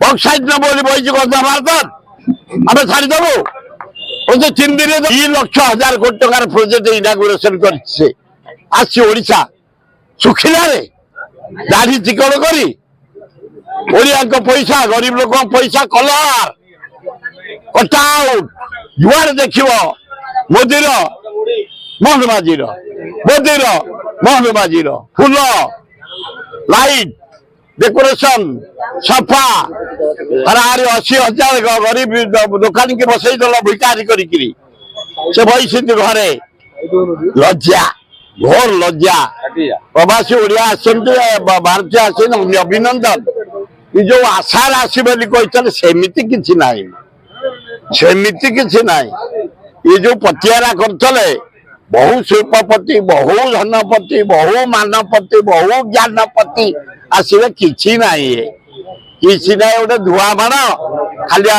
backside न बोली बही भारत आम छाड़देबू 3 दिन 2,00,000 कोटी टकर प्रोजेक्ट इनागुरेसन करशा सुखिला दाढ़ी चिकड़ करी पैसा गरीब लोक पैसा कलर कटआउट जुआड़ देख मोदी मोहन माझी फूल लाइट डेकोरेशन सफा हराहारी 80,000 गरीब दुकानी के बसई दल भिकारी करी से बही घरे लज्जा घोर लज्जा प्रवासी ओडिया भारत आस अभिनंदन जो आशार आसबे सेमती किसी ना सेमती किसी ना ये जो पतियारा करते बहु शिल्पपति बहु धनपति बहु मानपति बहु ज्ञानपति आसवे किसी ना किसी ना गोटे धुआ बाण खाली